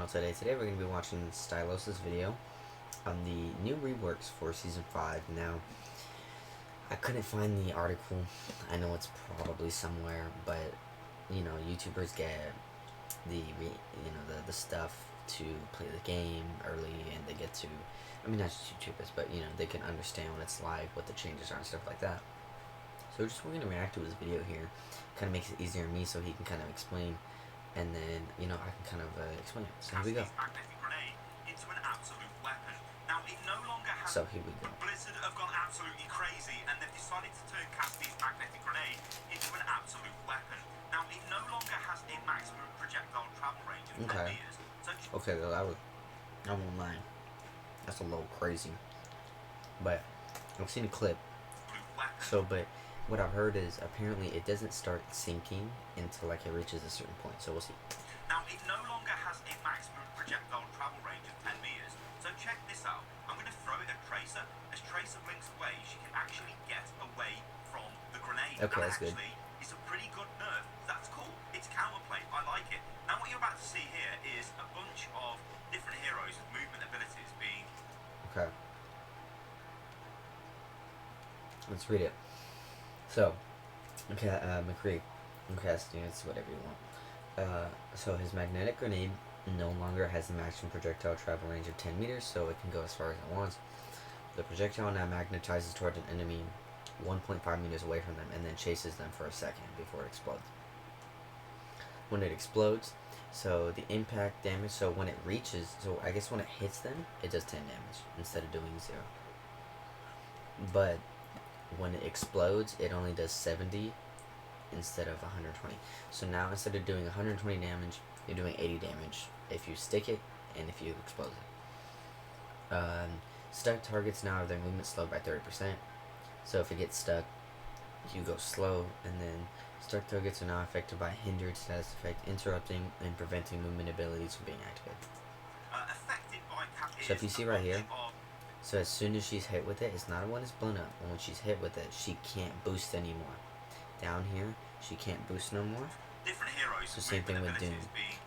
channel today. Today we're going to be watching STYLOSA's video on the new reworks for Season 5. Now, I couldn't find the article. I know it's probably somewhere, but, you know, YouTubers get the stuff to play the game early, and they get to, I mean, not just YouTubers, but, you know, they can understand when it's live, what the changes are and stuff like that. So we're going to react to his video here. Kind of makes it easier on me so he can kind of explain, and then, you know, I can kind of explain it. So here we go. So here we go. Blizzard have gone absolutely crazy, and they've decided to turn Cassidy's magnetic grenade into an absolute weapon. Now, it no longer has a maximum projectile travel range of 10 meters. So okay, well, I won't lie. That's a little crazy. But I've seen a clip. So, but what I've heard is apparently it doesn't start sinking until like it reaches a certain point. So we'll see. Now, it no longer has a maximum projectile travel range of 10 meters. So check this out. I'm going to throw it at Tracer. As Tracer blinks away, she can actually get away from the grenade. Okay, that's good. It's a pretty good nerf. That's cool. It's counterplay. I like it. Now, what you're about to see here is a bunch of different heroes with movement abilities being... Okay. Let's read it. So, okay, McCree, Cassidy, it's whatever you want. So his magnetic grenade no longer has the maximum projectile travel range of 10 meters, so it can go as far as it wants. The projectile now magnetizes toward an enemy 1.5 meters away from them and then chases them for a second before it explodes. When it explodes, so the impact damage, so when it reaches, so I guess when it hits them, it does 10 damage instead of doing 0. But when it explodes, it only does 70 instead of 120. So now instead of doing 120 damage, you're doing 80 damage if you stick it and if you explode it. Stuck targets now have their movement slowed by 30%. So if it gets stuck, you go slow, and then stuck targets are now affected by hindered status effect, interrupting and preventing movement abilities from being activated. So if you see right here, so as soon as she's hit with it, it's not when it's blown up. When she's hit with it, she can't boost anymore. Down here, she can't boost no more. Different heroes. So same thing with Doom.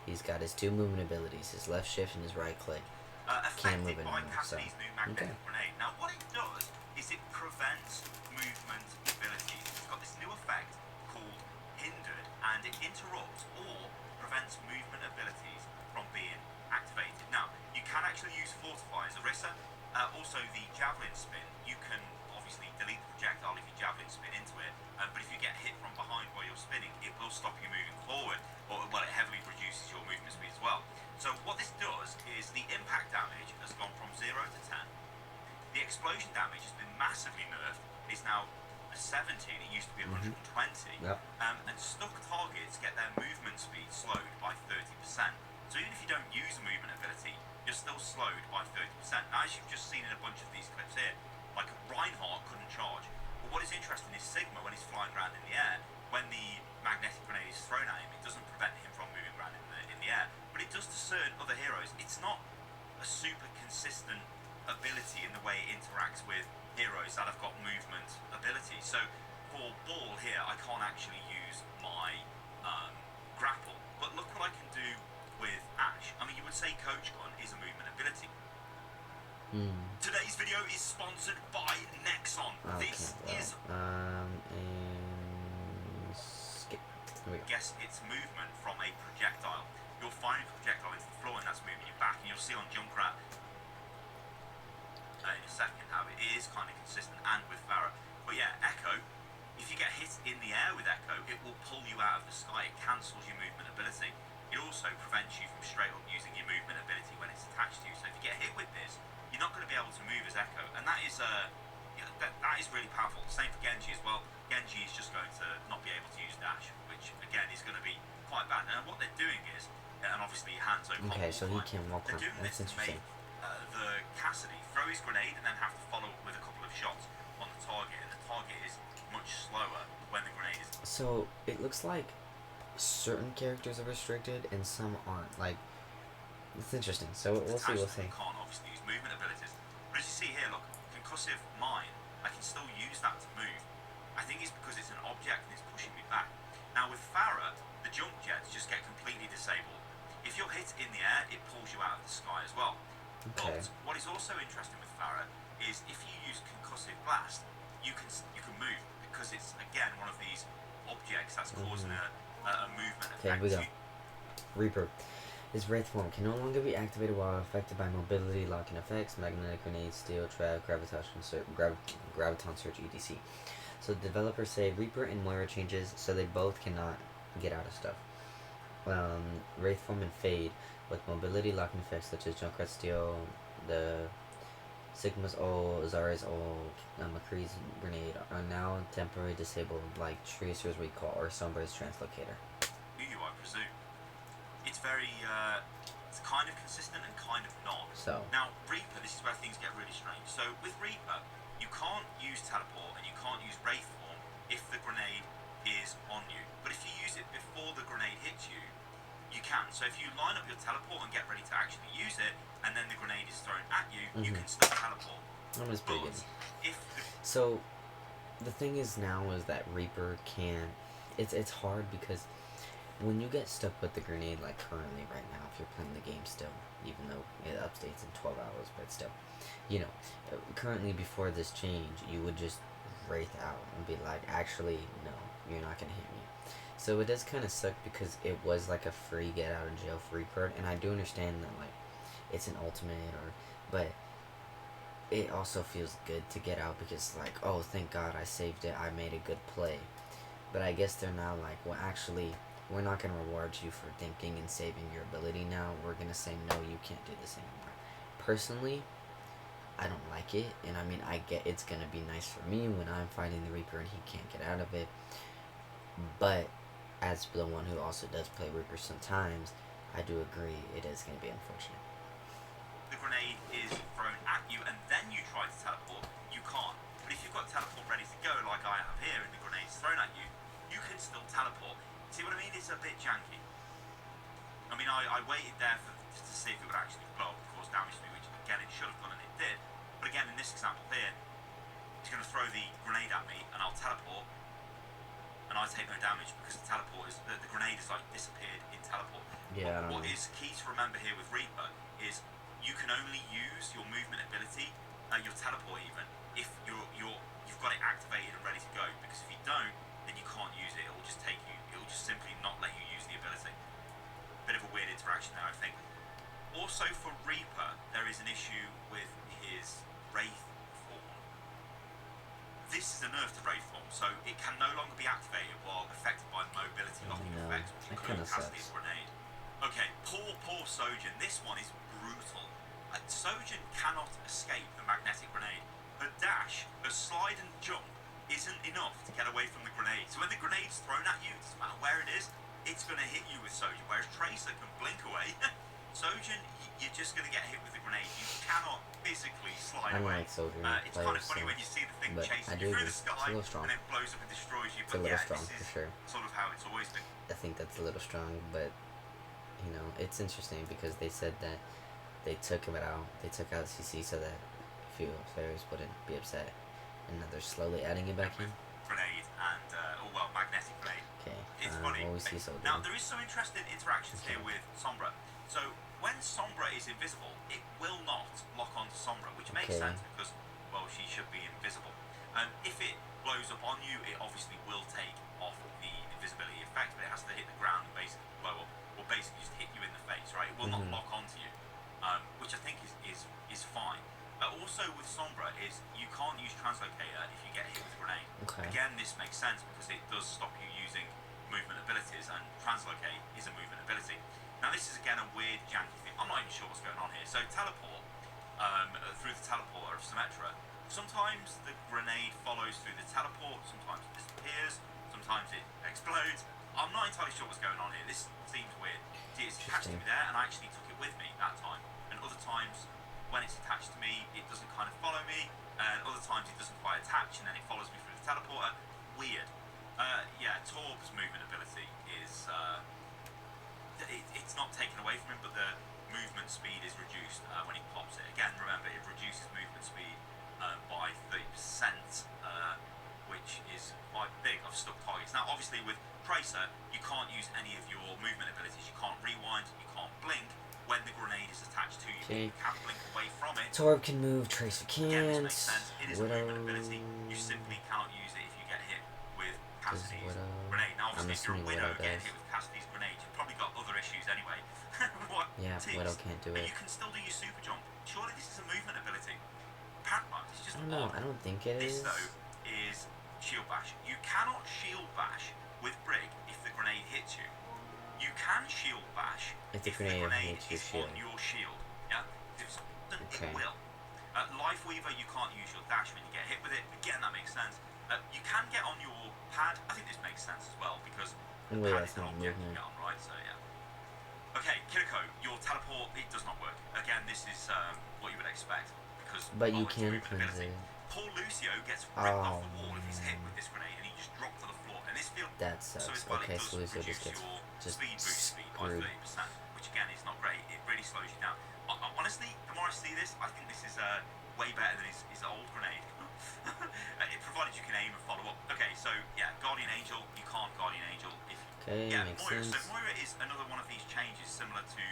He's got his 2 movement abilities, his left shift and his right click. Can't move anymore. So, okay. Now what it does is it prevents movement abilities. It's got this new effect called hindered, and it interrupts or prevents movement abilities from being activated. Now, you can actually use Fortify as Orisa. Also, the javelin spin, you can obviously delete the projectile if you javelin spin into it, but if you get hit from behind while you're spinning, it will stop you moving forward, or well, it heavily reduces your movement speed as well. So what this does is the impact damage has gone from 0 to 10. The explosion damage has been massively nerfed. It's now a 17, it used to be 120. Yep. And stuck targets get their movement speed slowed by 30%. So even if you don't use a movement ability, you're still slowed by 30%. Now, as you've just seen in a bunch of these clips here, like Reinhardt couldn't charge. But what is interesting is Sigma, when he's flying around in the air, when the magnetic grenade is thrown at him, it doesn't prevent him from moving around in the air. But it does to certain other heroes. It's not a super consistent ability in the way it interacts with heroes that have got movement ability. So for Ball here, I can't actually use my grapple. But look what I can do with Ash. I mean, you would say Coach Gun is a movement ability. Today's video is sponsored by Nexon. Okay, This is and skip. Here we go. Guess its movement from a projectile. You'll find a projectile into the floor, and that's moving you back. And you'll see on Junkrat in a second how it is kind of consistent, and with Farah. But yeah, Echo. If you get hit in the air with Echo, it will pull you out of the sky. It cancels your movement ability. It also prevents you from straight up using your movement ability when it's attached to you. So if you get hit with this, you're not going to be able to move as Echo, and that is that is really powerful. Same for Genji as well. Genji is just going to not be able to use dash, which again is going to be quite bad. And what they're doing is, and obviously Hanzo. Okay, so he can walk. They're doing That's this to make interesting. the Cassidy throw his grenade and then have to follow up with a couple of shots on the target, and the target is much slower when the grenade is. So it looks like certain characters are restricted and some aren't. Like, it's interesting. So we'll see. We'll see. You can't obviously use movement abilities, but as you see here, look, concussive mine. I can still use that to move. I think it's because it's an object and it's pushing me back. Now with Farah, the jump jets just get completely disabled. If you're hit in the air, it pulls you causing a movement Okay, effect we go. to you. Reaper. His Wraith form can no longer be activated while affected by mobility, locking effects, magnetic grenade, steel trap, graviton search, etc. So the developers say Reaper and Moira changes, so they both cannot get out of stuff. Wraith form and Fade with mobility locking effects such as Junkrat Steel, the Sigma's ult, Zara's ult, McCree's grenade are now temporarily disabled, like Tracer's recall or Sombra's translocator. You, I presume. It's very, it's kind of consistent and kind of not. So now Reaper, this is where things get really strange. So with Reaper, you can't use teleport and you can't use Wraith form if the grenade is on you. But if you use it before the grenade hits you, you can. So if you line up your teleport and get ready to actually use it, and then the grenade is thrown at you, you can still teleport. that was pretty good. If So the thing is now is that Reaper can, it's hard because when you get stuck with the grenade, like currently right now, if you're playing the game still, even though it updates in 12 hours, but still, you know, currently before this change, you would just wraith out and be like, actually, no, you're not gonna hit me. So it does kind of suck because it was like a free get out of jail free card, and I do understand that like it's an ultimate but it also feels good to get out because like, oh, thank God I saved it, I made a good play. But I guess they're now like, well, actually, we're not going to reward you for thinking and saving your ability now. We're going to say, no, you can't do this anymore. Personally, I don't like it. And I mean, I get it's going to be nice for me when I'm fighting the Reaper and he can't get out of it. But as the one who also does play Reaper sometimes, I do agree it is going to be unfortunate. the grenade is thrown at you and then you try to teleport, you can't. But if you've got teleport ready to go, like I have here, and the grenade's thrown at you, you can still teleport. See what I mean? It's a bit janky. I mean, I waited there to see if it would actually blow up and cause damage to me, which again it should have done and it did. But again, in this example here, it's going to throw the grenade at me and I'll teleport, and I take no damage because the teleport is the grenade is like disappeared in teleport. Yeah, What is key to remember here with Reaper is you can only use your movement ability, your teleport even, if you've got it activated and ready to go. Because if you don't, then you can't use it. It will just take you. It will just simply not let you use the ability. Bit of a weird interaction there, I think. Also for Reaper, there is an issue with his Wraith form. This is a nerf to Wraith form, so it can no longer be activated while affected by mobility locking effects, which include capacity of grenade. Okay, poor Sojourn. This one is brutal. Sojourn cannot escape the magnetic grenade. Her dash, her slide and jump isn't enough to get away from the grenade. So when the grenade's thrown at you, it doesn't matter where it is, it's going to hit you with Sojourn. Whereas Tracer can blink away. Sojourn, you're just going to get hit with the grenade. You cannot physically slide away. Like Sojourn it's kind of funny when you see the thing chasing you through the sky and then blows up and destroys you. But yeah, this is sort of how it's always been. I think that's a little strong, but you know, it's interesting because they said that they took it out. They took out CC so that few players wouldn't be upset, and now they're slowly adding it back in. Grenade and magnetic grenade. Okay. It's funny. Now there is some interesting interactions here with Sombra. So when Sombra is invisible, it will not lock onto Sombra, which makes sense because, well, she should be invisible. If it blows up on you, it obviously will take off the invisibility effect, but it has to hit the ground and basically blow up, or basically just hit you in the face, right? It will not lock onto you, which I think is fine. Also with Sombra is you can't use Translocator if you get hit with a grenade. Okay. Again, this makes sense because it does stop you using movement abilities, and Translocate is a movement ability. Now this is again a weird janky thing. I'm not even sure what's going on here. So teleport, through the teleporter of Symmetra, sometimes the grenade follows through the teleport, sometimes it disappears, sometimes it explodes. I'm not entirely sure what's going on here. This seems weird. It's attached to me there, and I actually took it with me that time. And other times, when it's attached to me, it doesn't kind of follow me, and other times it doesn't quite attach, and then it follows me through the teleporter. Weird. Torb's movement ability is, it's not taken away from him, but the movement speed is reduced when he pops it. Again, remember, it reduces movement speed by 30%, which is quite big of stuck targets. Now, obviously, with Tracer, you can't use any of your movement abilities. You can't rewind, you can't blink when the grenade is attached to you. You can't blink away from it. Torb can move, Tracer can't. Again, this makes sense. It is a movement ability. You simply cannot use it if you get hit with Cassidy's grenade. Now, obviously, I'm if you're a assuming Widow Widow getting does. hit with Cassidy's grenade, you've probably got other issues anyway. What Yeah, tips? Widow can't do But it. you can still do your super jump. Surely this is a movement ability. Apparently, it's just I don't know. odd. I don't think it This is. though is shield bash. You cannot shield bash with Brig if the grenade hits you. You can shield bash If the if the grenade grenade hits your is on shield. your shield. Yeah, if it's Okay. it will. Life Weaver, you can't use your dash when you get hit with it. Again, that makes sense. You can get on your pad. I think this makes sense as well because the Wait, pad that's is an not object you movement. get on, right? So yeah. Okay, Kiriko, your teleport, it does not work. Again, this is what you would expect because But you it's a can movement cleanse ability. it. Poor Lucio gets ripped off Oh, the wall if he's hit man. with this grenade and he just dropped to the floor. And this feels That so sucks. as well, Okay, it does so Lucio reduce just gets your just speed boost speed by screwed. 30%, which again is not great. It really slows you down. Honestly, the more I see this, I think this is way better than his old grenade. Provided you can aim and follow up. Okay, so yeah, Guardian Angel, you can't Guardian Angel if Okay, yeah, makes Moira. sense. So Moira is another one of these changes similar to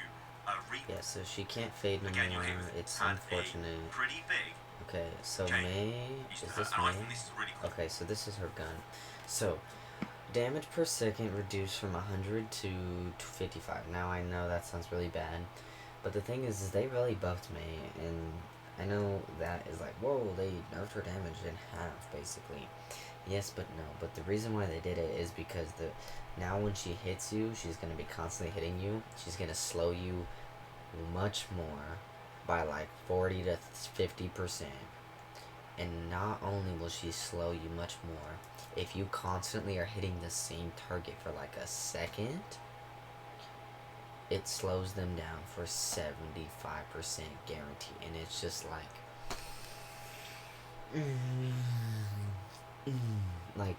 Reaper. Yeah, so she can't fade no Again, you're more. hit with It's had a unfortunate. pretty big Okay, so change. May, Used is to this her, and I May? think this is really cool. Okay, so this is her gun. So, damage per second reduced from 100 to 55. Now I know that sounds really bad, but the thing is they really buffed May, and I know that is like, whoa, they nerfed her damage in half, basically. Yes, but no. But the reason why they did it is because now when she hits you, she's going to be constantly hitting you. She's going to slow you much more by like 40 to 50%. And not only will she slow you much more, if you constantly are hitting the same target for like a second, it slows them down for 75% guarantee. And it's just like, like,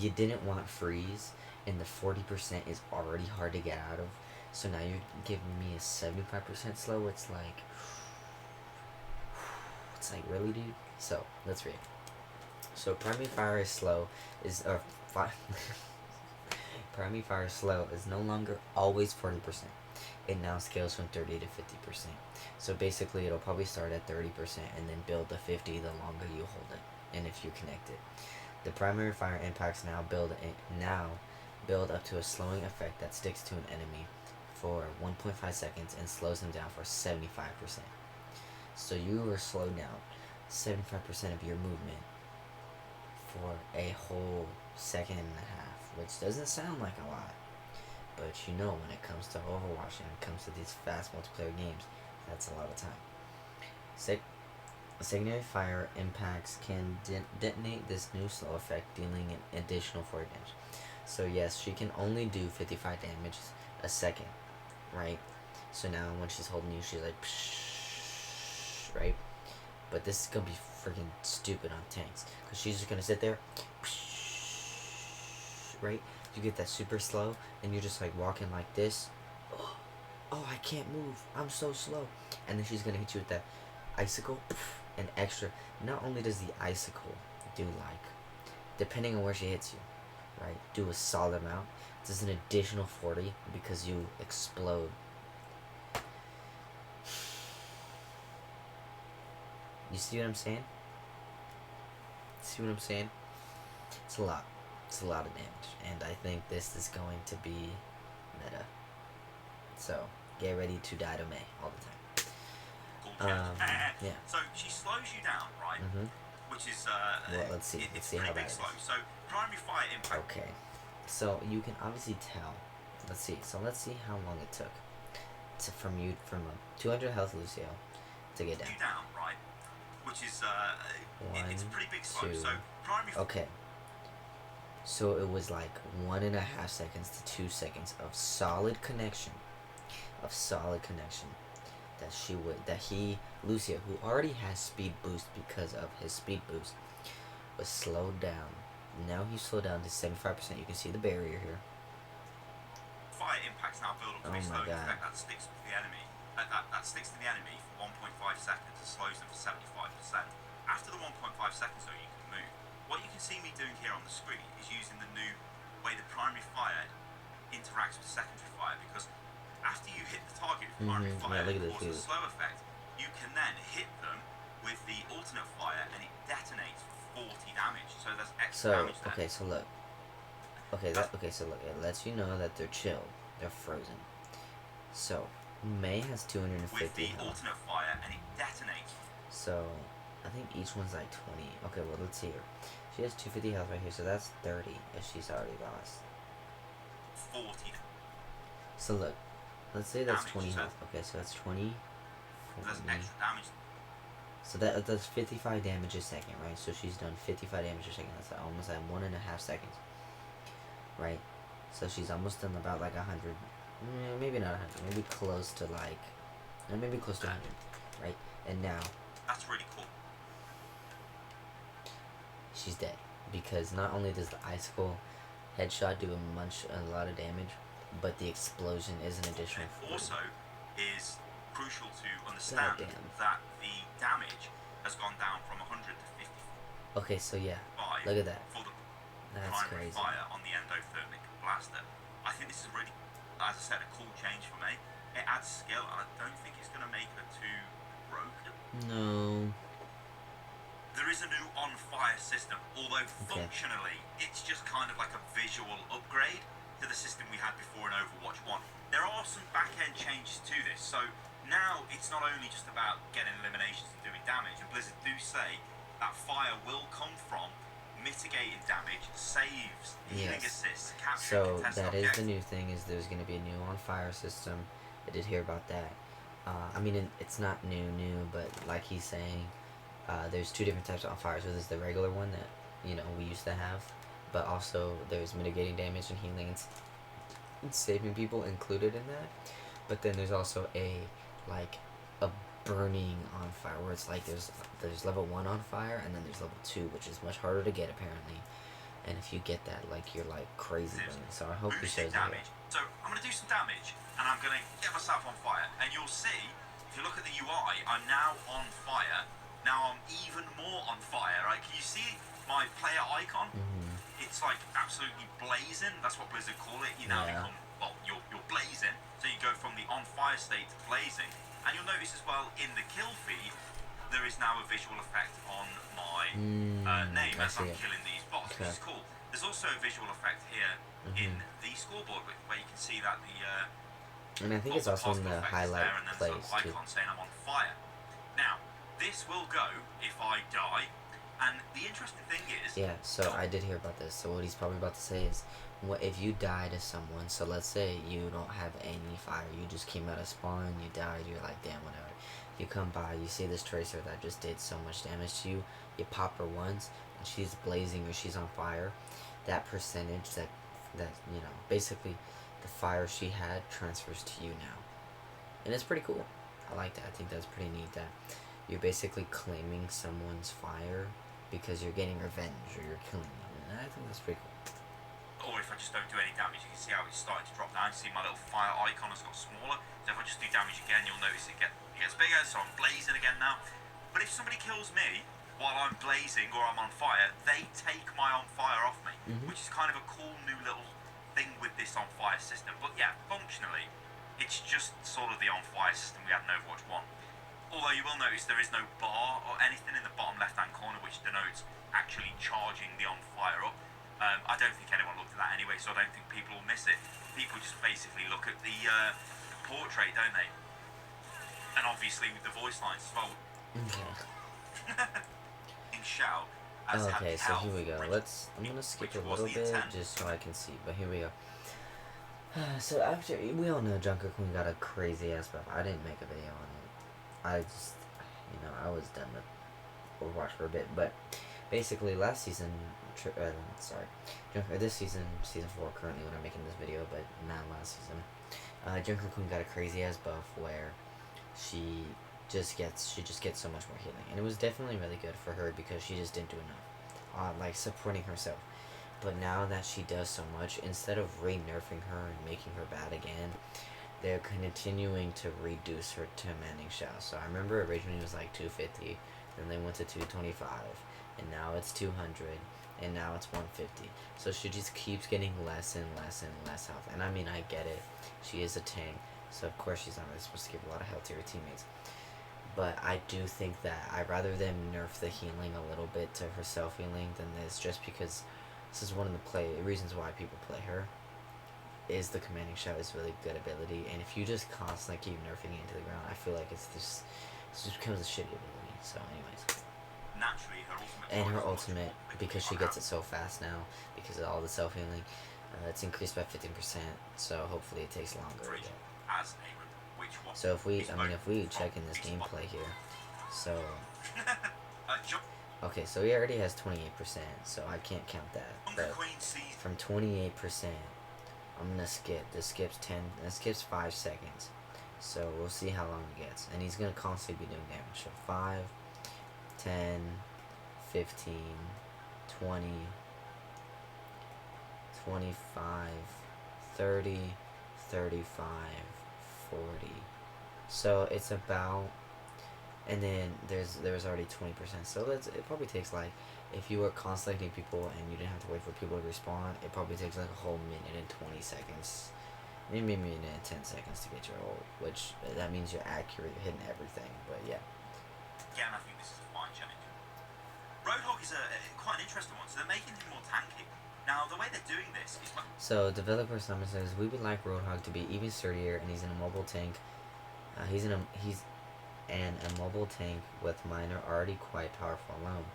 you didn't want freeze, and the 40% is already hard to get out of. So now you're giving me a 75% slow. It's like really, dude. So let's read. So primary fire is slow primary fire slow is no longer always 40%. It now scales from 30 to 50%. So basically, it'll probably start at 30% and then build to 50 the longer you hold it, and if you connect it. The primary fire impacts now build up to a slowing effect that sticks to an enemy for 1.5 seconds and slows them down for 75%. So you were slowed down 75% of your movement for a whole second and a half, which doesn't sound like a lot, but you know, when it comes to Overwatch and it comes to these fast multiplayer games, that's a lot of time. Secondary fire impacts can detonate this new slow effect, dealing an additional 40 damage. So yes, she can only do 55 damage a second, right? So now when she's holding you, she's like, psh, right? But this is gonna be freaking stupid on tanks, because she's just gonna sit there, psh, right? You get that super slow, and you're just like walking like this. Oh, I can't move. I'm so slow. And then she's gonna hit you with that icicle, and extra. Not only does the icicle do like, depending on where she hits you, right, do a solid amount, does an additional 40 because you explode. You see what I'm saying? See what I'm saying? It's a lot. It's a lot of damage, and I think this is going to be meta. So get ready to die to May all the time. Yeah. So she slows you down, right? Which is well, let's see. Let's see how big that slow. is. So primary fire impact. Okay. So you can obviously tell. Let's see. So let's see how long it took from a 200 health Lucio to get down. You down, right? Which is it's a pretty big slow. 2. So primary. Okay. So it was like 1.5 seconds to 2 seconds of solid connection. Lucio, who already has speed boost because of his speed boost, was slowed down. Now he's slowed down to 75%. You can see the barrier here. Fire impacts now build up to Oh this my slow God. effect that sticks with the enemy. That sticks to the enemy for 1.5 seconds and slows them for 75%. After the 1.5 seconds, though, you can move. What you can see me doing here on the screen is using the new way the primary fire interacts with secondary fire, because after you hit the target with primary fire, look at it this, causes a slow effect. You can then hit them with the alternate fire, and it detonates for 40 damage. So there's extra damage there. Okay, so look. So look, it lets you know that they're chill, they're frozen. So May has with 250 the health. alternate fire, and it detonates. So I think each one's like 20. Okay, well let's see here. She has 250 health right here, so that's 30 if she's already lost. 40. So look, let's say that's Damage, 20 so- health. Okay, so that's 20. There's 40. extra damage. So that does 55 damage a second, right? So she's done 55 damage a second. That's almost at 1.5 seconds, right? So she's almost done about like 100. Maybe not 100. Maybe close to like, maybe close to 100, right? And now That's really cool. she's dead because not only does the icicle headshot do a lot of damage, but the explosion is an additional. It also is crucial to understand Goddamn. that the damage has gone down from 100 to 55 Okay, so yeah, look at that. for the That's primary crazy. fire on the endothermic blaster. I think this is really, as I said, a cool change for me. It adds skill, and I don't think it's going to make her too broken. No. There is a new on-fire system, although functionally it's just kind of like a visual upgrade to the system we had before in Overwatch 1. There are some back-end changes to this, so now it's not only just about getting eliminations and doing damage, and Blizzard do say that fire will come from mitigating damage, saves, healing assists, capturing So contested that is objectives. the new thing, is there's going to be a new on fire system. I did hear about that. I mean, it's not new, but like he's saying, there's two different types of on fire. So there's the regular one that, we used to have, but also there's mitigating damage and healing and saving people included in that. But then there's also a burning on fire, where it's like there's level 1 on fire, and then there's level 2, which is much harder to get apparently. And if you get that, you're crazy burning. So I hope he Boosting shows it here. damage. So I'm going to do some damage, and I'm going to get myself on fire. And you'll see, if you look at the UI, I'm now on fire. Now I'm even more on fire, right? Can you see my player icon? It's absolutely blazing. That's what Blizzard call it. You now become, you're blazing. So you go from the on fire state to blazing. And you'll notice as well, in the kill feed, there is now a visual effect on my name as I'm killing these bots, which is cool. There's also a visual effect here in the scoreboard where you can see that And I think it's also in the highlight there, and then place there's a little too. icon saying I'm on fire. Now, this will go if I die, and the interesting thing is... Yeah, so I did hear about this. So what he's probably about to say is, what if you die to someone, so let's say you don't have any fire, you just came out of spawn, you died, you're like, damn, whatever. You come by, you see this tracer that just did so much damage to you, you pop her once, and she's blazing or she's on fire, that percentage that basically the fire she had transfers to you now. And it's pretty cool. I like that. I think that's pretty neat that you're basically claiming someone's fire because you're getting revenge or you're killing them. And I think that's pretty cool. Or if I just don't do any damage, you can see how it's starting to drop down. You see my little fire icon has got smaller. So if I just do damage again, you'll notice it gets bigger. So I'm blazing again now. But if somebody kills me while I'm blazing or I'm on fire, they take my on fire off me, which is kind of a cool new little thing with this on fire system. But yeah, functionally, it's just sort of the on fire system we had in Overwatch 1. Although you will notice there is no bar or anything in the bottom left hand corner which denotes actually charging the on fire up. I don't think anyone looked at that anyway, so I don't think people will miss it. People just basically look at the portrait, don't they? And obviously with the voice lines as well. In Shao. Okay, so here we go. I'm gonna skip a little bit just so I can see, but here we go. So after, we all know Junker Queen got a crazy ass buff. I didn't make a video on it. I just, I was done with Overwatch for a bit, but basically last season, this season, season 4 currently when I'm making this video, but not last season, Junker Queen got a crazy ass buff where she just gets so much more healing, and it was definitely really good for her because she just didn't do enough, supporting herself. But now that she does so much, instead of re-nerfing her and making her bad again, they're continuing to reduce her to Manning Shao. So I remember originally it was 250, then they went to 225, and now it's 200, and now it's 150. So she just keeps getting less and less and less health. And I mean, I get it. She is a tank, so of course she's not really supposed to give a lot of health to her teammates. But I do think that I'd rather them nerf the healing a little bit to her self-healing than this, just because This is one of the reasons why people play her. Is the commanding shot is really good ability, and if you just constantly keep nerfing it into the ground, I feel like it just becomes a shitty ability. So, anyways. Naturally, her ultimate. And her ultimate, because she gets it so fast now, because of all the self healing, it's increased by 15%. So hopefully it takes longer. As a which one? So if we check in this gameplay here, so okay, so he already has 28%, so I can't count that. But from 28%, I'm gonna skip. This skips 5 seconds. So we'll see how long it gets, and he's gonna constantly be doing damage. So 5, 10, 15, 20, 25, 30, 35, 40. So it's about, and then there's already 20%. So it probably takes like, if you were constantly hitting people and you didn't have to wait for people to respawn, it probably takes like a whole minute and 20 seconds. Maybe a minute and 10 seconds to get your ult, which that means you're accurate, you're hitting everything. But yeah. Yeah, and I think this is a fine change. Roadhog is quite an interesting one. So they're making him more tanky. Now the way they're doing this is like. So developer Simon says we would like Roadhog to be even sturdier, and he's in a mobile tank. He's in a mobile tank with miner already quite powerful alone.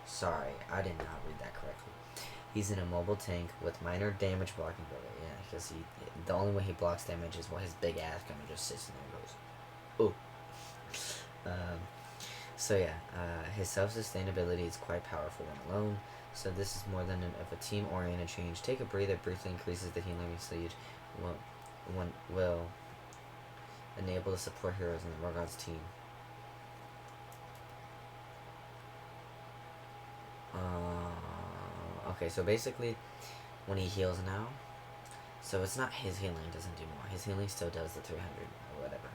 Sorry, I did not read that correctly. He's in a mobile tank with minor damage blocking ability. Yeah, because the only way he blocks damage is when his big ass kind of just sits in there and goes, oh. So yeah, his self-sustainability is quite powerful when alone. So this is more than of a team-oriented change. Take a breather. Briefly increases the healing usage. Will enable to support heroes in the Morgoth's team. Okay, so basically, when he heals now, so it's not his healing doesn't do more. His healing still does the 300 or whatever.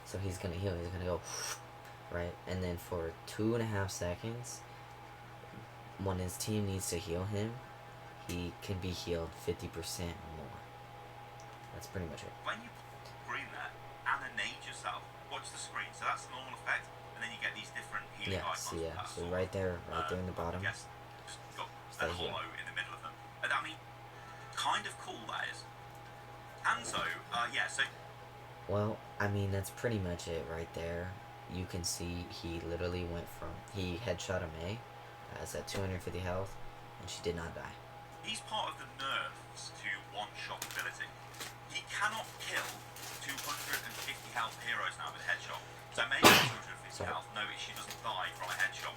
So he's gonna heal. He's gonna go, right, and then for 2.5 seconds, when his team needs to heal him, he can be healed 50% more. That's pretty much it. When you green that, animate yourself. Watch the screen. So that's the normal effect, and then you get these different healing icons. So right there in the bottom. Yes. Got a hollow in the middle of them. I mean, kind of cool that is. And so, yeah, so. Well, I mean, that's pretty much it right there. You can see he literally went from, he headshot a Mei, at 250 health, and she did not die. He's part of the nerfs to one-shot ability. He cannot kill 250 health heroes now with headshot. So Mei has 250 health. Notice she doesn't die from a headshot.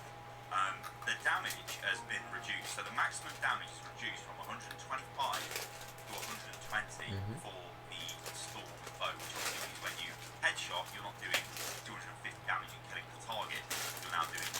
The damage has been reduced, so the maximum damage is reduced from 125 to 120 for the storm foe, which obviously means when you headshot, you're not doing 250 damage and killing the target. You're now doing,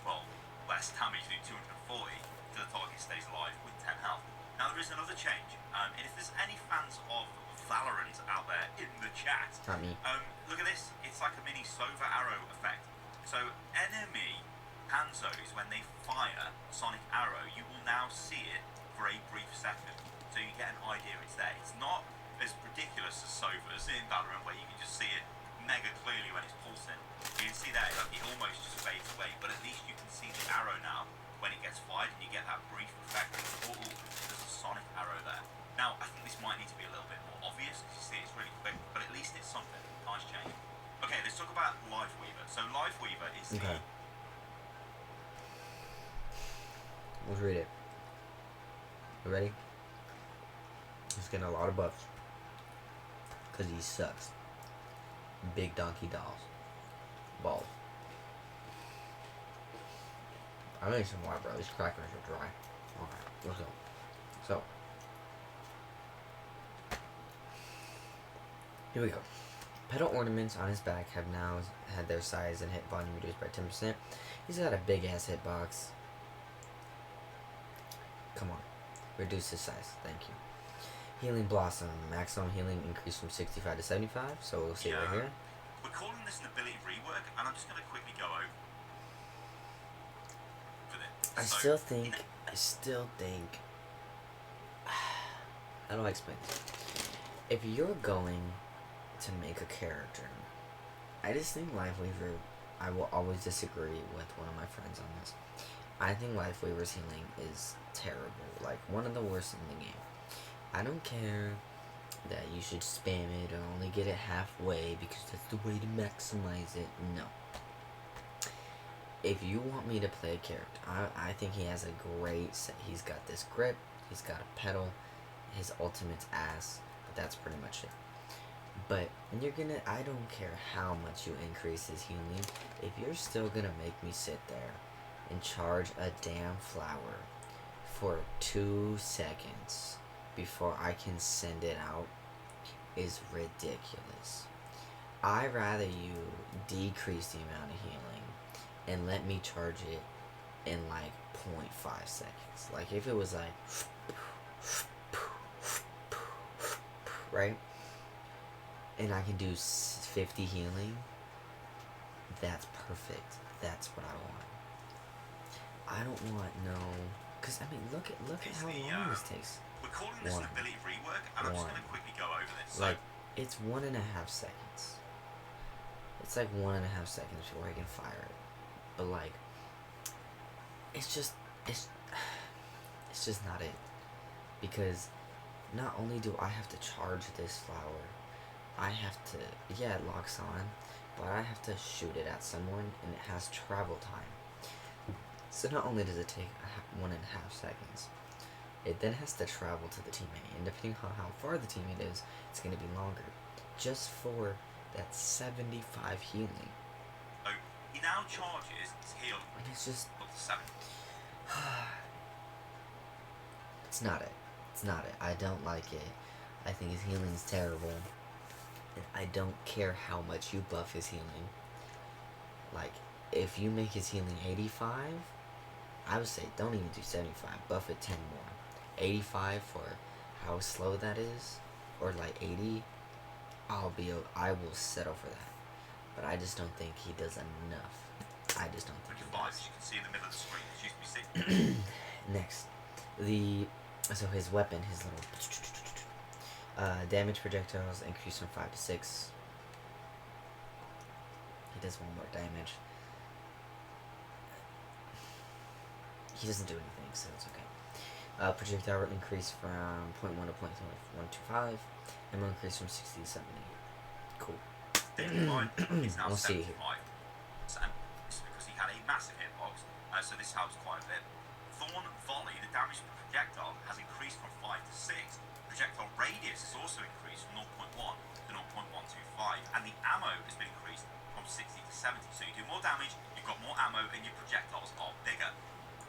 well, less damage, doing 240, so the target stays alive with 10 health. Now there is another change, and if there's any fans of Valorant out there in the chat, look at this. It's like a mini Sova arrow effect. So enemy Hanzos, when they fire Sonic Arrow, you will now see it for a brief second. So you get an idea it's there. It's not as ridiculous as Sova's in Valorant, where you can just see it mega clearly when it's pulsing. You can see that it almost just fades away, but at least you can see the arrow now when it gets fired, and you get that brief effect of, oh, there's a Sonic Arrow there. Now, I think this might need to be a little bit more obvious, because you see it's really quick, but at least it's something. Nice change. Okay, let's talk about Live Weaver. So Live Weaver is the... Let's read it. You ready? He's getting a lot of buffs. Because he sucks. Big donkey balls. I need some water, bro. These crackers are dry. Alright, let's go. So. Here we go. Pedal ornaments on his back have now had their size and hit volume reduced by 10%. He's got a big ass hitbox. Come on. Reduce his size. Thank you. Healing Blossom. Maximum healing increased from 65 to 75. So we'll see right here. We're calling this an ability rework, and I'm just going to quickly go over it. I still think... How do I explain this? If you're going to make a character, I just think Lifeweaver... I will always disagree with one of my friends on this. I think Lifeweaver's healing is terrible. like one of the worst in the game. I don't care that you should spam it or only get it halfway because that's the way to maximize it. No. If you want me to play a character, I think he has a great set. He's got this grip, he's got a pedal, his ultimate's ass, but that's pretty much it. But I don't care how much you increase his healing, if you're still gonna make me sit there and charge a damn flower for 2 seconds before I can send it out is ridiculous. I'd rather you decrease the amount of healing and let me charge it in like 0.5 seconds. Like if it was like right, and I can do 50 healing, that's perfect. That's what I want. I don't want no, because I mean look at how long this takes. We're calling this an ability rework, and I'm just going to quickly go over this. Like it's 1.5 seconds. It's like 1.5 seconds before I can fire it. But like, it's just not it. Because not only do I have to charge this flower, I have to, yeah, it locks on, but I have to shoot it at someone, and it has travel time. So not only does it take 1.5 seconds, it then has to travel to the teammate, and depending on how far the teammate is, it's going to be longer. Just for that 75 healing. So he now charges his heal. And it's just up to 7. It's not it. It's not it. I don't like it. I think his healing's terrible. And I don't care how much you buff his healing. Like, if you make his healing 85, I would say don't even do 75. Buff it 10 more. 85 for how slow that is, or like 80. I will settle for that. But I just don't think he does enough. I just don't think he does. You can see in the middle of the screen. It used to be 6. Next, so his weapon, his little damage projectiles increase from 5 to 6. He does 1 more damage. He doesn't do anything, so it's okay. Projectile increase from 0.1 to 0.125. Ammo increase from 60 to 70. Cool. It's now We'll see. 75%. This is because he had a massive hitbox, so this helps quite a bit. Thorn Volley, the damage per projectile, has increased from 5 to 6. Projectile radius has also increased from 0.1 to 0.125. And the ammo has been increased from 60 to 70. So you do more damage, you've got more ammo, and your projectiles are bigger.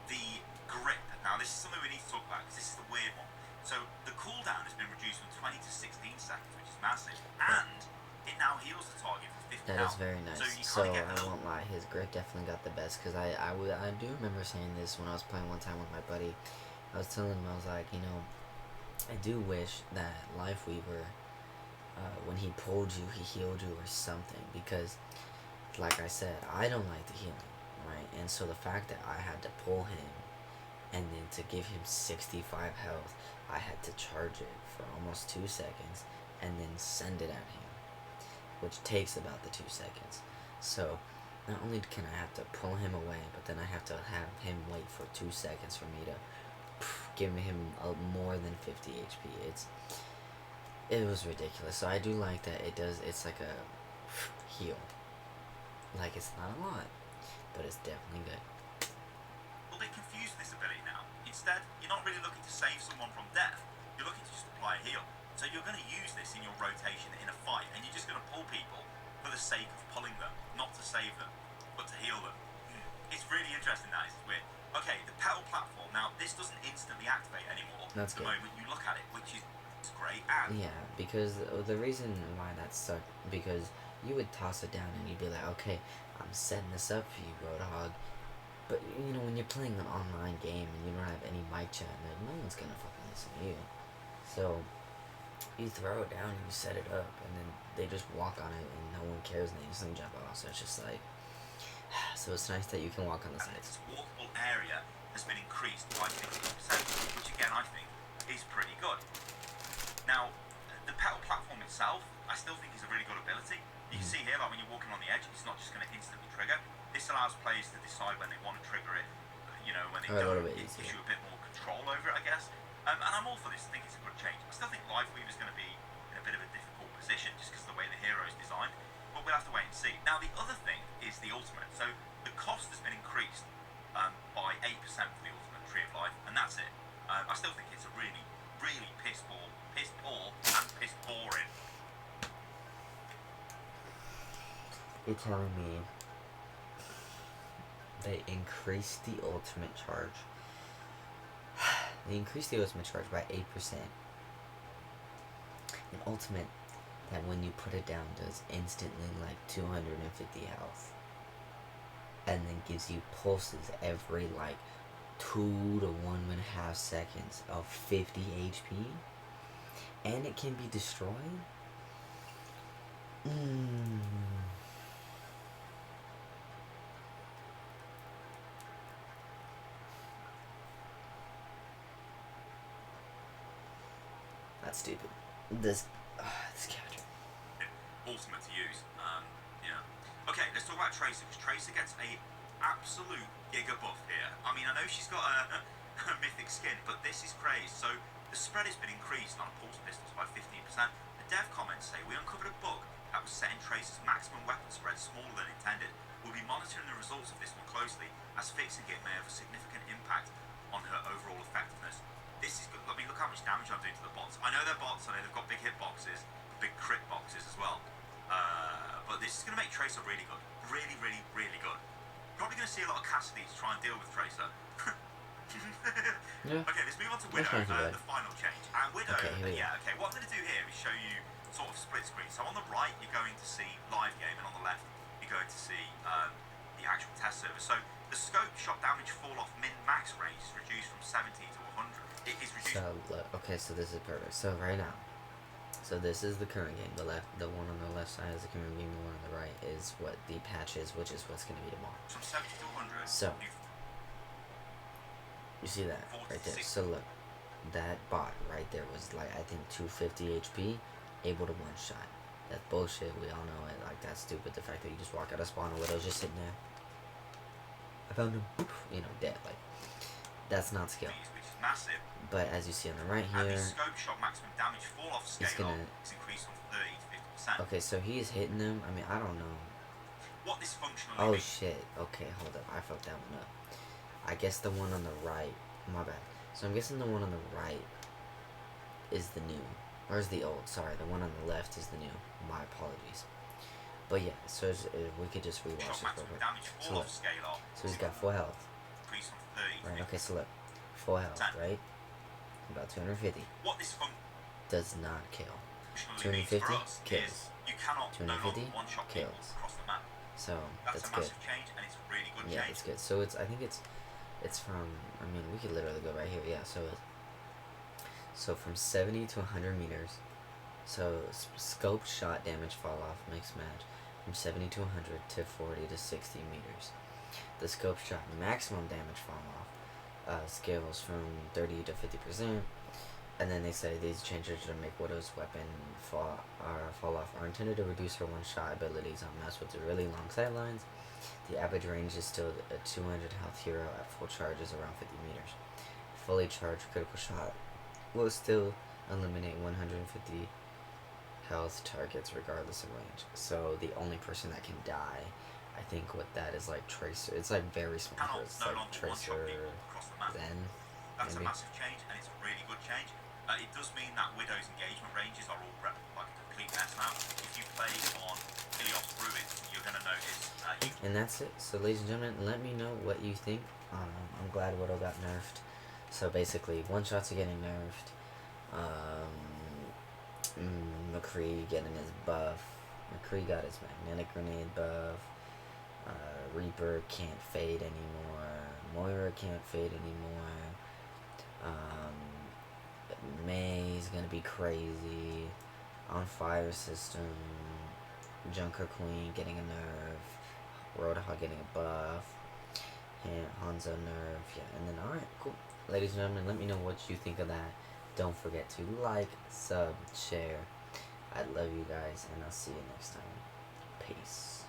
The grip. Now this is something we need to talk about because this is the weird one. So the cooldown has been reduced from 20 to 16 seconds, which is massive, and it now heals the target for 50 That is very nice. So I won't lie, his grip definitely got the best, because I do remember saying this when I was playing one time with my buddy. I was telling him, I was like, I do wish that Lifeweaver, when he pulled you, he healed you or something, because like I said, I don't like the healing, right? And so the fact that I had to pull him and then to give him 65 health, I had to charge it for almost 2 seconds and then send it at him, which takes about the 2 seconds. So not only can I have to pull him away, but then I have to have him wait for 2 seconds for me to give him more than 50 HP. It was ridiculous. So I do like that it's like a heal. Like, it's not a lot, but it's definitely good. Well, they confuse this ability now. Instead, you're not really looking to save someone from death. You're looking to just apply a heal. So you're going to use this in your rotation in a fight, and you're just going to pull people for the sake of pulling them, not to save them, but to heal them. It's really interesting, that is. It's weird. Okay, the pedal platform. Now, this doesn't instantly activate anymore That's the good. moment you look at it, which is great. And Yeah, because the reason why that sucked, because you would toss it down and you'd be like, okay, I'm setting this up for you, Roadhog. But, when you're playing an online game and you don't have any mic chat, like, no one's gonna fucking listen to you. So, you throw it down and you set it up, and then they just walk on it and no one cares and they just jump off. So it's just like, so it's nice that you can walk on the sides. Its walkable area has been increased by 50%, which again I think is pretty good. Now, the pedal platform itself, I still think is a really good ability. You can see here, like when you're walking on the edge, it's not just going to instantly trigger. This allows players to decide when they want to trigger it. when they a little don't, bit it gives easier. you a bit more control over it, I guess. And I'm all for this. I think it's a good change. I still think Live Weaver's going to be in a bit of a difficult position just because of the way the hero is designed. But we'll have to wait and see. Now, the other thing is the ultimate. So the cost has been increased by 8% for the ultimate Tree of Life, and that's it. I still think it's a really, really piss poor, and piss boring. You're telling me they increased the ultimate charge. They increased the ultimate charge by 8%. An ultimate that when you put it down does instantly like 250 health. And then gives you pulses every like 2 to 1.5 seconds of 50 HP. And it can be destroyed. That's stupid. This character. Ultimate to use. Okay, let's talk about Tracer, because Tracer gets a absolute giga buff here. I mean, I know she's got a mythic skin, but this is crazy. So the spread has been increased on pulse pistols by 15%. The dev comments say, we uncovered a bug that was setting Tracer's maximum weapon spread smaller than intended. We'll be monitoring the results of this one closely, as fixing it may have a significant impact on her overall effectiveness. This is good. I mean, look how much damage I'm doing to the bots. I know they're bots, I know they've got big hit boxes, big crit boxes as well. But this is going to make Tracer really good. Really, really, really good. Probably going to see a lot of Cassidy to try and deal with Tracer. Yeah. Okay, let's move on to Widow, the final change. And Widow, what I'm going to do here is show you sort of split screen. So on the right, you're going to see live game, and on the left, you're going to see the actual test server. So the scope shot damage fall off min-max range is reduced from 70 to 100. It is reduced. So this is perfect. So right now, so this is the current game. The one on the left side is the current game. The one on the right is what the patch is, which is what's going to be tomorrow. From 70 to 100. So you see that right there. So look, that bot right there was like I think 250 HP, able to one shot. That's bullshit. We all know it. Like that's stupid. The fact that you just walk out of spawn and Widow's just sitting there. I found him, dead. Like that's not skill. Which is massive. But as you see on the right And here, the scope shot maximum damage fall off scale is increased from 30 to 50%. okay, so he's hitting them. I mean, I don't know. What this functionally Oh means. shit. Okay, hold up. I fucked that one up. I guess the one on the right. My bad. So I'm guessing the one on the right is the new. Or is the old. Sorry, the one on the left is the new. My apologies. But yeah, so we could just rewatch this real quick. So look. So he's got full health. Increased from 30 Right, okay, so look. Full health, right? About 250. What this does not kill. functionally means 250 for us kills. is you cannot no 250 longer one-shot people kills. across the map. So That's that's a good. massive change, and it's a really good Yeah, change. it's good. So I think it's from, I mean, we could literally go right here. Yeah, so from 70 to 100 meters. So scope shot damage fall off mixed match from 70 to 100 to 40 to 60 meters. The scope shot maximum damage fall off scales from 30 to 50%. And then they say these changes to make Widow's weapon fall off are intended to reduce her one-shot abilities on maps with the really long sightlines. The average range is still a 200 health hero at full charge is around 50 meters. Fully charged critical shot will still eliminate 150 health targets regardless of range. So the only person that can die, I think what that is like Tracer. It's like very small. It's no like longer Tracer, one-shot people across the map. then That's maybe. a massive change, and it's a really good change. It does mean that Widow's engagement ranges are all like a complete mess now. If you play on Helios Ruin, you're going to notice. And that's it. So ladies and gentlemen, let me know what you think. I'm glad Widow got nerfed. So basically, one-shots are getting nerfed. McCree getting his buff. McCree got his magnetic grenade buff. Reaper can't fade anymore. Moira can't fade anymore. May's gonna be crazy. On fire system. Junker Queen getting a nerf. Roadhog getting a buff. Hanzo nerf. Yeah, and then alright, cool. Ladies and gentlemen, let me know what you think of that. Don't forget to like, sub, share. I love you guys, and I'll see you next time. Peace.